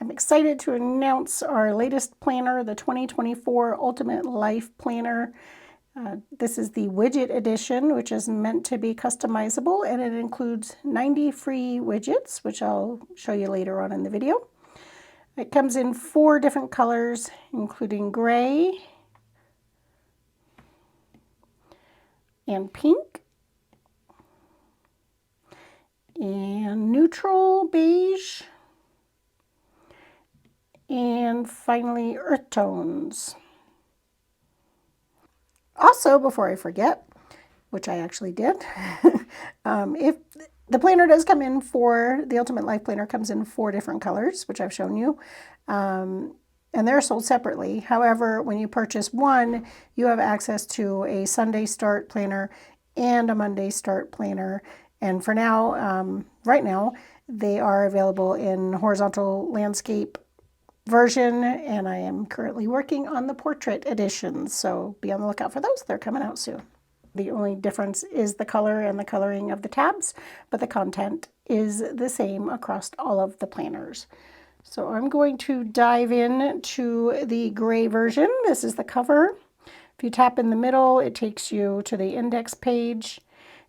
I'm excited to announce our latest planner, the 2024 Ultimate Life Planner. This is the widget edition, which is meant to be customizable, and it includes 90 free widgets, which I'll show you later on in the video. It comes in 4 different colors, including gray and pink and neutral beige, and finally earth tones. Also, before I forget, which I actually did, if the planner does come in the Ultimate Life Planner comes in 4 different colors, which I've shown you, and they're sold separately. However, when you purchase one, you have access to a Sunday Start planner and a Monday Start planner. And for now, right now, they are available in horizontal landscape version, and I am currently working on the portrait editions, so be on the lookout for those. They're coming out soon. The only difference is the color and the coloring of the tabs, but the content is the same across all of the planners. So I'm going to dive in to the gray version. This is the cover. If you tap in the middle, it takes you to the index page.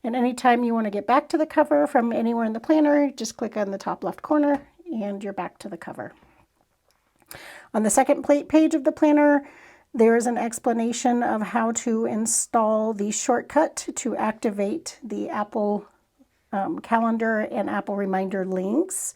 And anytime you want to get back to the cover from anywhere in the planner, just click on the top left corner and you're back to the cover. On the second page of the planner, there is an explanation of how to install the shortcut to activate the Apple calendar and Apple reminder links,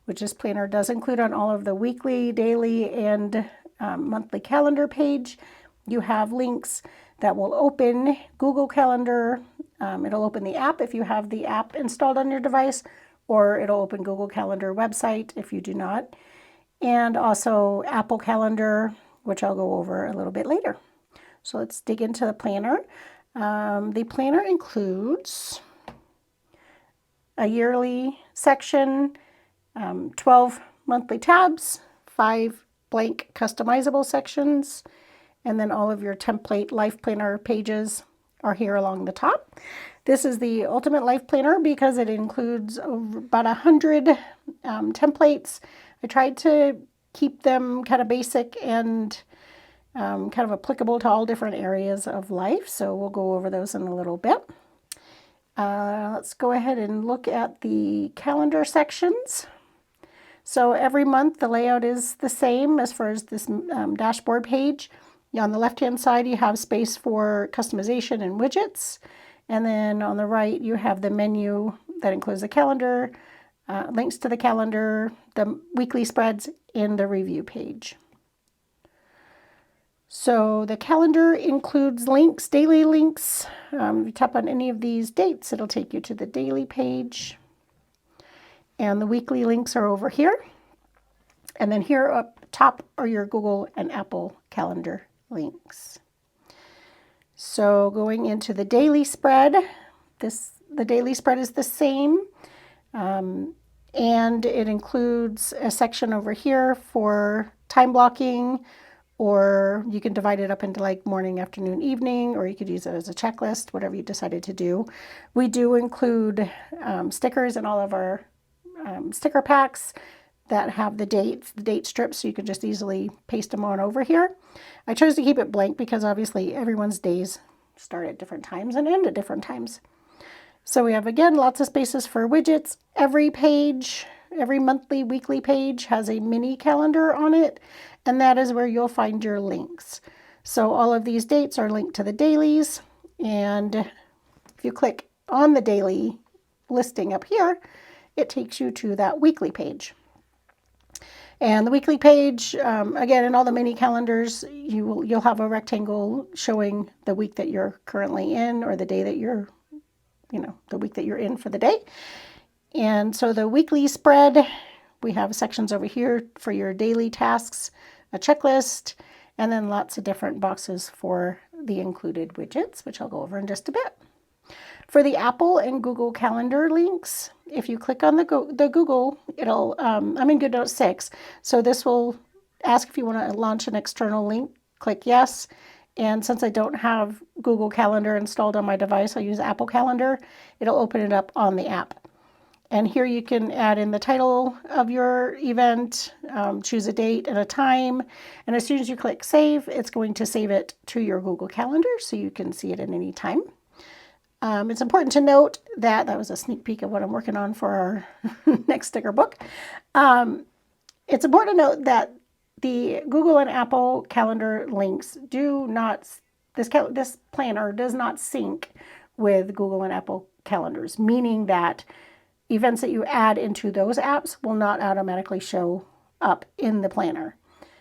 which this planner does include on all of the weekly, daily, and monthly calendar page. You have links that will open Google Calendar. It'll open the app if you have the app installed on your device, or it'll open Google Calendar website if you do not. And also Apple Calendar, which I'll go over a little bit later. So let's dig into the planner. The planner includes a yearly section, 12 monthly tabs, 5 blank customizable sections, and then all of your template life planner pages are here along the top. This is the Ultimate Life Planner because it includes about 100 templates. I tried to keep them kind of basic and kind of applicable to all different areas of life, so we'll go over those in a little bit. Let's go ahead and look at the calendar sections. So every month the layout is the same as far as this dashboard page. On the left-hand side, you have space for customization and widgets. And then on the right, you have the menu that includes the calendar, links to the calendar, the weekly spreads, and the review page. So the calendar includes links, daily links. If you tap on any of these dates, it'll take you to the daily page. And the weekly links are over here. And then here up top are your Google and Apple calendar links. So going into the daily spread, the daily spread is the same. And it includes a section over here for time blocking, or you can divide it up into like morning, afternoon, evening, or you could use it as a checklist, whatever you decided to do. We do include stickers in all of our sticker packs that have the date strips, so you can just easily paste them on over here. I chose to keep it blank because obviously everyone's days start at different times and end at different times. So we have, again, lots of spaces for widgets. Every page, every monthly, weekly page has a mini calendar on it, and that is where you'll find your links. So all of these dates are linked to the dailies, and if you click on the daily listing up here, it takes you to that weekly page. And the weekly page, again, in all the mini calendars, you'll have a rectangle showing the week that you're currently in, or the day that you're, the week that you're in for the day. And so the weekly spread, we have sections over here for your daily tasks, a checklist, and then lots of different boxes for the included widgets, which I'll go over in just a bit. For the Apple and Google Calendar links, if you click on the Google, it'll, I'm in GoodNotes 6, so this will ask if you want to launch an external link. Click yes, and since I don't have Google Calendar installed on my device, I'll use Apple Calendar. It'll open it up on the app. And here you can add in the title of your event, choose a date and a time, and as soon as you click save, it's going to save it to your Google Calendar so you can see it at any time. It's important to note that that was a sneak peek of what I'm working on for our next sticker book. It's important to note that the Google and Apple Calendar links do not, this planner does not sync with Google and Apple calendars, meaning that events that you add into those apps will not automatically show up in the planner.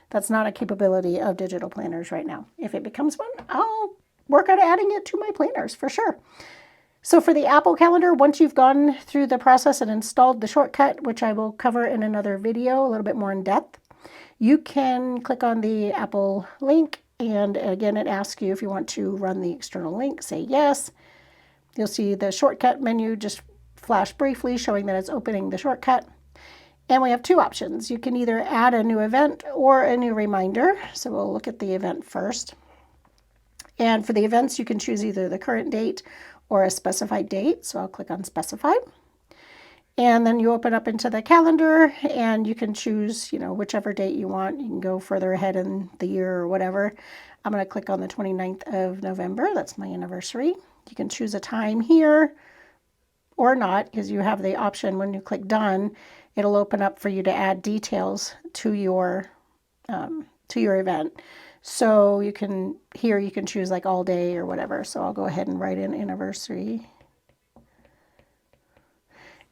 That's not a capability of digital planners right now. If it becomes one, I'll work on adding it to my planners for sure. So for the Apple Calendar, once you've gone through the process and installed the shortcut, which I will cover in another video a little bit more in depth, you can click on the Apple link, and again, it asks you if you want to run the external link, say yes. You'll see the shortcut menu just flash briefly showing that it's opening the shortcut. And we have two options. You can either add a new event or a new reminder. So we'll look at the event first. And for the events, you can choose either the current date or a specified date. So I'll click on specify. And then you open up into the calendar and you can choose, whichever date you want. You can go further ahead in the year or whatever. I'm going to click on the 29th of November. That's my anniversary. You can choose a time here or not, because you have the option when you click done, it'll open up for you to add details to your event. So you can choose like all day or whatever. So I'll go ahead and write in anniversary.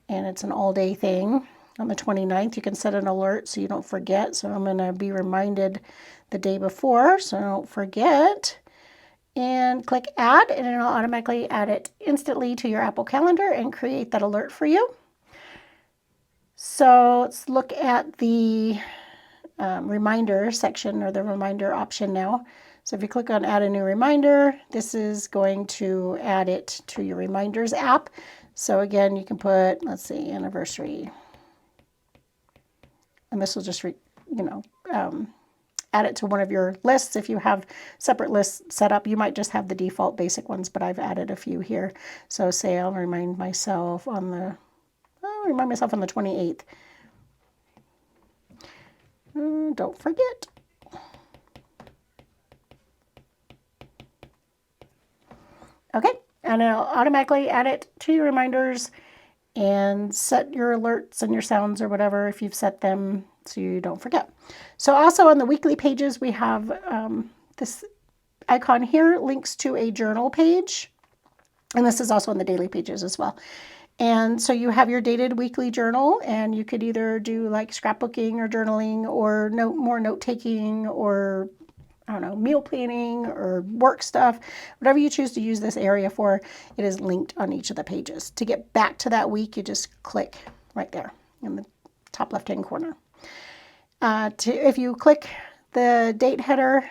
And it's an all day thing. On the 29th, you can set an alert so you don't forget. So I'm going to be reminded the day before so I don't forget. And click add, and it'll automatically add it instantly to your Apple Calendar and create that alert for you. So let's look at the reminder section, or the reminder option now. So if you click on add a new reminder, this is going to add it to your reminders app. So again, you can put, let's see, anniversary. And this will just, add it to one of your lists. If you have separate lists set up, you might just have the default basic ones, but I've added a few here. So say I'll remind myself on the 28th. Don't forget. Okay, and it'll automatically add it to your reminders and set your alerts and your sounds or whatever if you've set them so you don't forget. So also on the weekly pages, we have this icon here links to a journal page. And this is also on the daily pages as well. And so you have your dated weekly journal, and you could either do like scrapbooking or journaling or more note-taking or, I don't know, meal planning or work stuff. Whatever you choose to use this area for, it is linked on each of the pages. To get back to that week, you just click right there in the top left-hand corner. If you click the date header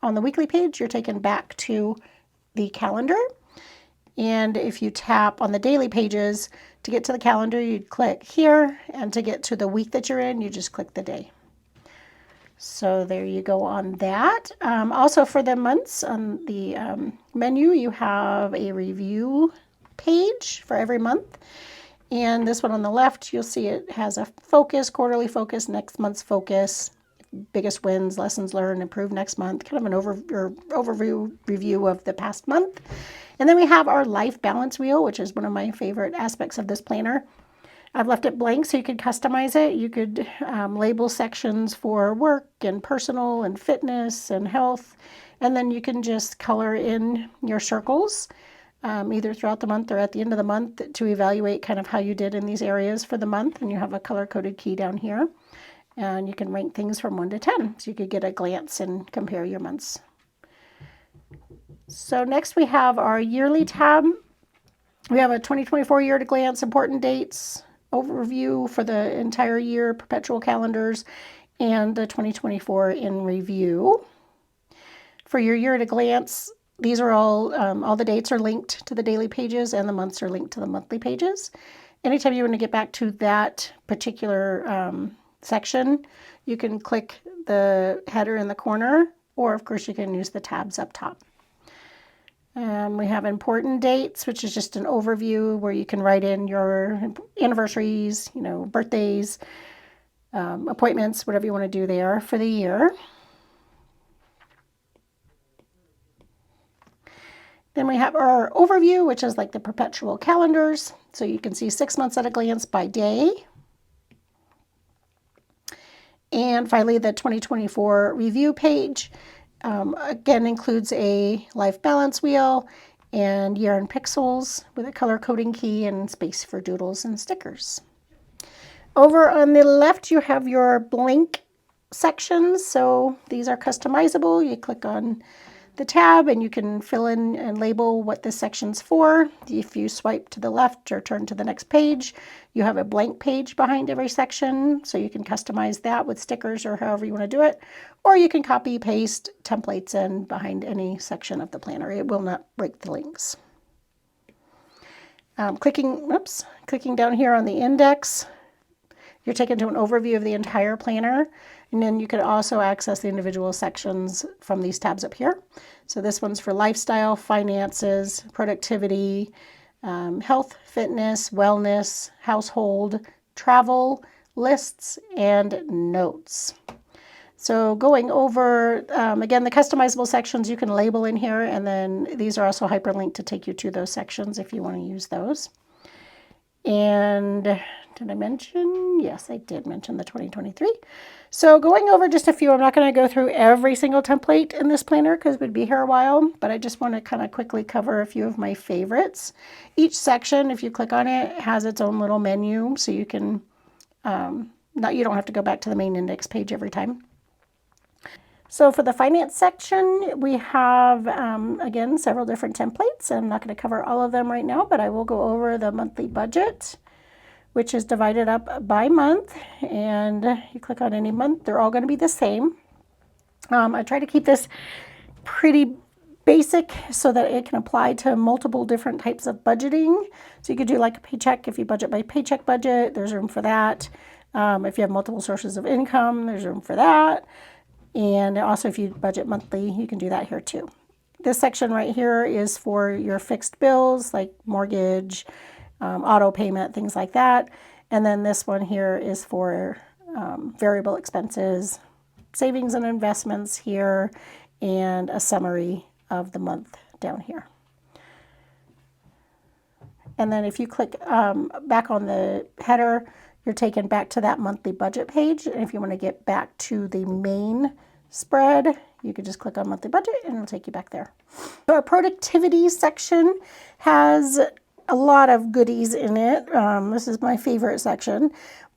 on the weekly page, you're taken back to the calendar. And if you tap on the daily pages to get to the calendar, you'd click here. And to get to the week that you're in, you just click the day. So there you go on that. Also for the months on the menu, you have a review page for every month. And this one on the left, you'll see it has a focus, quarterly focus, next month's focus, biggest wins, lessons learned, improve next month, kind of an overview review of the past month. And then we have our life balance wheel, which is one of my favorite aspects of this planner. I've left it blank so you could customize it. You could label sections for work and personal and fitness and health. And then you can just color in your circles, either throughout the month or at the end of the month, to evaluate kind of how you did in these areas for the month. And you have a color-coded key down here. And you can rank things from 1 to 10. So you could get a glance and compare your months. So next we have our yearly tab. We have a 2024 year at a glance, important dates, overview for the entire year, perpetual calendars, and the 2024 in review. For your year at a glance, these are all the dates are linked to the daily pages and the months are linked to the monthly pages. Anytime you want to get back to that particular section, you can click the header in the corner, or of course you can use the tabs up top. We have important dates, which is just an overview where you can write in your anniversaries, you know, birthdays, appointments, whatever you want to do there for the year. Then we have our overview, which is like the perpetual calendars. So you can see 6 months at a glance by day. And finally, the 2024 review page, again, includes a life balance wheel and year in pixels with a color coding key and space for doodles and stickers. Over on the left, you have your blank sections. So these are customizable. You click on the tab and you can fill in and label what this section's for. If you swipe to the left or turn to the next page, you have a blank page behind every section, so you can customize that with stickers or however you want to do it, or you can copy paste templates in behind any section of the planner. It will not break the links. Clicking down here on the index, you're taken to an overview of the entire planner, and then you can also access the individual sections from these tabs up here. So this one's for lifestyle, finances, productivity, health, fitness, wellness, household, travel, lists, and notes. So going over, again, the customizable sections you can label in here, and then these are also hyperlinked to take you to those sections if you want to use those. And did I mention? Yes, I did mention the 2023. So going over just a few, I'm not going to go through every single template in this planner because we'd be here a while, but I just want to kind of quickly cover a few of my favorites. Each section, if you click on it, has its own little menu, so you can, you don't have to go back to the main index page every time. So for the finance section, we have, again, several different templates. I'm not going to cover all of them right now, but I will go over the monthly budget, which is divided up by month. And you click on any month, they're all going to be the same. I try to keep this pretty basic so that it can apply to multiple different types of budgeting. So you could do like a paycheck. If you budget by paycheck budget, there's room for that. If you have multiple sources of income, there's room for that. And also if you budget monthly, you can do that here too. This section right here is for your fixed bills like mortgage, auto payment, things like that. And then this one here is for variable expenses, savings and investments here, and a summary of the month down here. And then if you click back on the header, you're taken back to that monthly budget page. And if you want to get back to the main spread, you could just click on monthly budget and it'll take you back there. So our productivity section has a lot of goodies in it. This is my favorite section,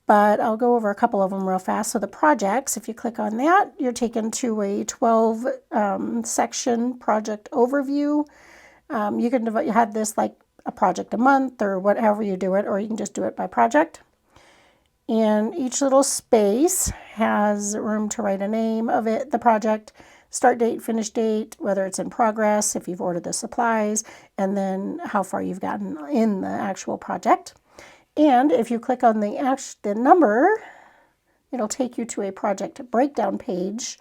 but I'll go over a couple of them real fast. So the projects, if you click on that, you're taken to a 12 section project overview. You can have this like a project a month or whatever you do it, or you can just do it by project. And each little space has room to write a name of it, the project, start date, finish date, whether it's in progress, if you've ordered the supplies, and then how far you've gotten in the actual project. And if you click on the number, it'll take you to a project breakdown page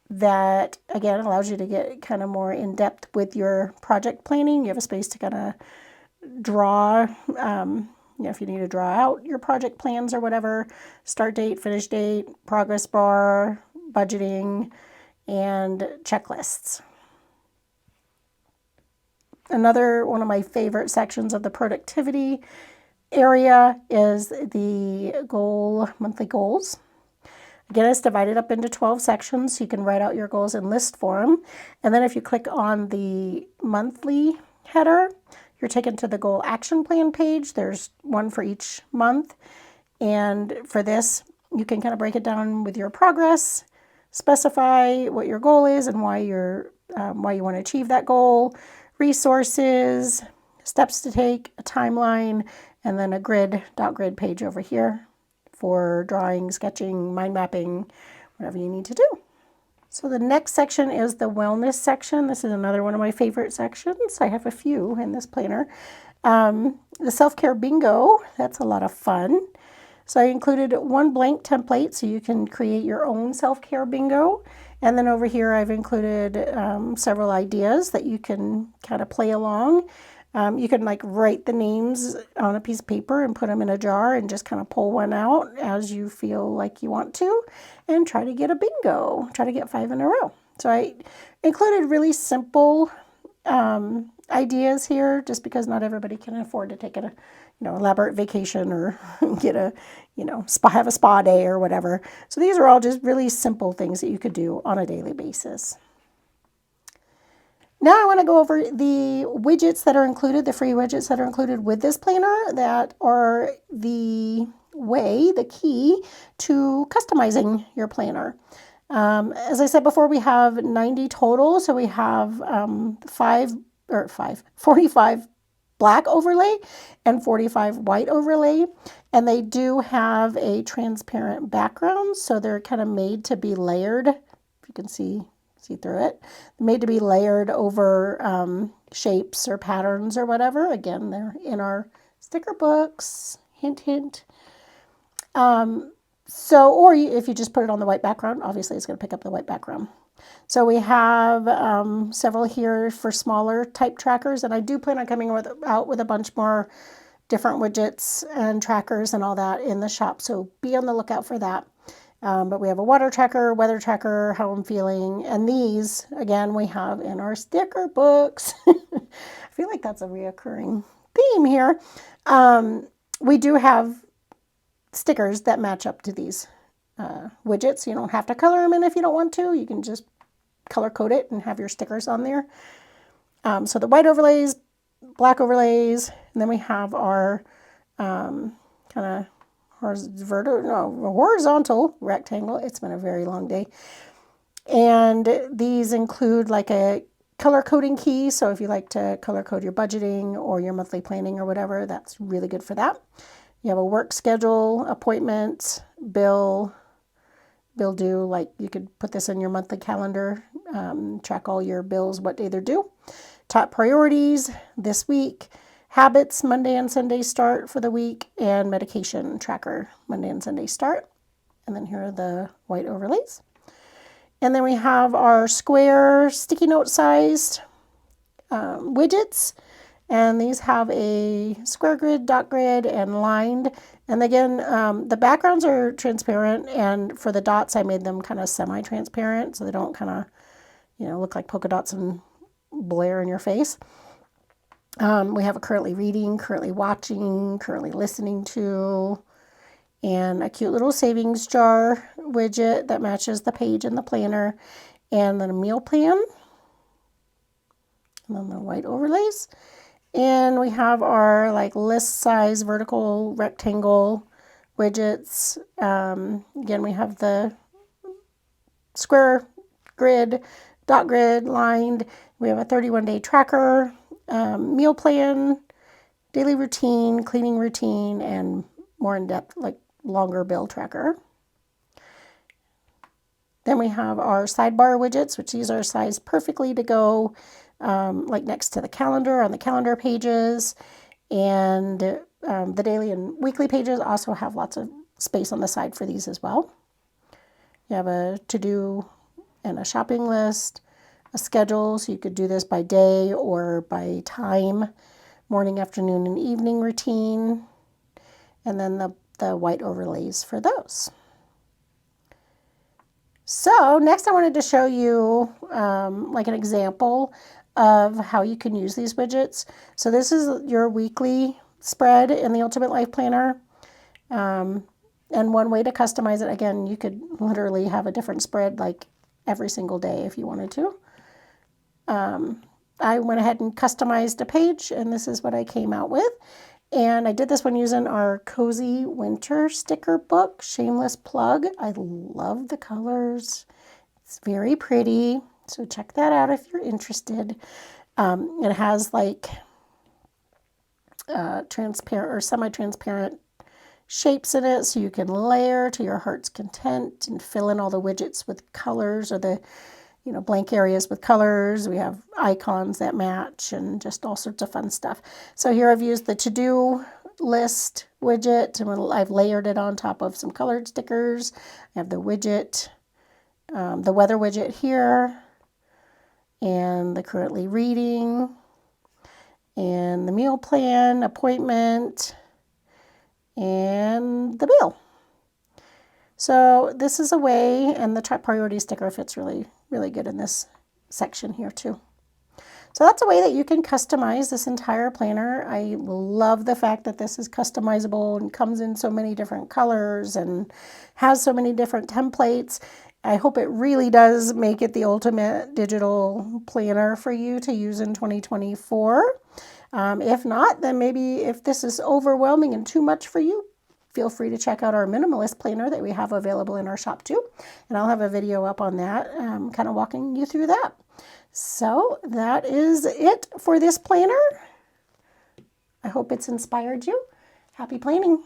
that, again, allows you to get kind of more in depth with your project planning. You have a space to kind of draw, if you need to draw out your project plans or whatever, start date, finish date, progress bar, budgeting, and checklists. Another one of my favorite sections of the productivity area is the monthly goals. Again, it's divided up into 12 sections, so you can write out your goals in list form. And then if you click on the monthly header, you're taken to the goal action plan page. There's one for each month. And for this, you can kind of break it down with your progress, specify what your goal is and why you want to achieve that goal, resources, steps to take, a timeline, and then a grid page over here for drawing, sketching, mind mapping, whatever you need to do. So the next section is the wellness section. This is another one of my favorite sections. I have a few in this planner. The self-care bingo, that's a lot of fun. So I included one blank template so you can create your own self-care bingo. And then over here I've included several ideas that you can kind of play along. You can like write the names on a piece of paper and put them in a jar and just kind of pull one out as you feel like you want to and try to get a bingo, try to get 5 in a row. So I included really simple ideas here just because not everybody can afford to take a elaborate vacation or get a have a spa day or whatever. So these are all just really simple things that you could do on a daily basis. Now I want to go over the widgets that are included, the free widgets that are included with this planner that are the key to customizing your planner. As I said before, we have 90 total, so we have 45 black overlay and 45 white overlay, and they do have a transparent background, so they're kind of made to be layered. If you can see through it, they're made to be layered over shapes or patterns or whatever. Again, they're in our sticker books. Hint, hint. Or if you just put it on the white background, obviously it's going to pick up the white background. So we have several here for smaller type trackers, and I do plan on coming out with a bunch more different widgets and trackers and all that in the shop, so be on the lookout for that. But we have a water tracker, weather tracker, how I'm feeling, and these, again, we have in our sticker books. I feel like that's a reoccurring theme here. We do have stickers that match up to these widgets. You don't have to color them in if you don't want to. You can just color code it and have your stickers on there. So the white overlays, black overlays, and then we have our kind of horizontal rectangle. It's been a very long day. And these include like a color coding key. So if you like to color code your budgeting or your monthly planning or whatever, that's really good for that. You have a work schedule, appointment, bill due, like you could put this in your monthly calendar, track all your bills, what day they're due. Top priorities this week, habits, Monday and Sunday start for the week, and medication tracker, Monday and Sunday start. And then here are the white overlays. And then we have our square sticky note sized widgets. And these have a square grid, dot grid, and lined. And again, the backgrounds are transparent, and for the dots, I made them kind of semi-transparent, so they don't kind of, look like polka dots and blare in your face. We have a currently reading, currently watching, currently listening to, and a cute little savings jar widget that matches the page in the planner, and then a meal plan, and then the white overlays. And we have our like list size vertical rectangle widgets. Again, we have the square grid, dot grid, lined. We have a 31-day tracker, meal plan, daily routine, cleaning routine, and more in-depth, like longer bill tracker. Then we have our sidebar widgets, which these are sized perfectly to go like next to the calendar on the calendar pages, and the daily and weekly pages also have lots of space on the side for these as well. You have a to-do and a shopping list, a schedule, so you could do this by day or by time, morning, afternoon, and evening routine, and then the white overlays for those. So next I wanted to show you like an example of how you can use these widgets. So this is your weekly spread in the Ultimate Life Planner. And one way to customize it, again, you could literally have a different spread like every single day if you wanted to. I went ahead and customized a page, and this is what I came out with. And I did this one using our Cozy Winter sticker book, shameless plug. I love the colors. It's very pretty. So check that out if you're interested. It has like transparent or semi-transparent shapes in it, so you can layer to your heart's content and fill in all the widgets with colors, or the blank areas with colors. We have icons that match and just all sorts of fun stuff. So here I've used the to-do list widget, and I've layered it on top of some colored stickers. I have the widget, the weather widget here, and the currently reading, and the meal plan, appointment, and the bill. So this is a way, and the top priority sticker fits really, really good in this section here too. So that's a way that you can customize this entire planner. I love the fact that this is customizable and comes in so many different colors and has so many different templates. I hope it really does make it the ultimate digital planner for you to use in 2024. If not, then maybe if this is overwhelming and too much for you, feel free to check out our minimalist planner that we have available in our shop too. And I'll have a video up on that, kind of walking you through that. So that is it for this planner. I hope it's inspired you. Happy planning.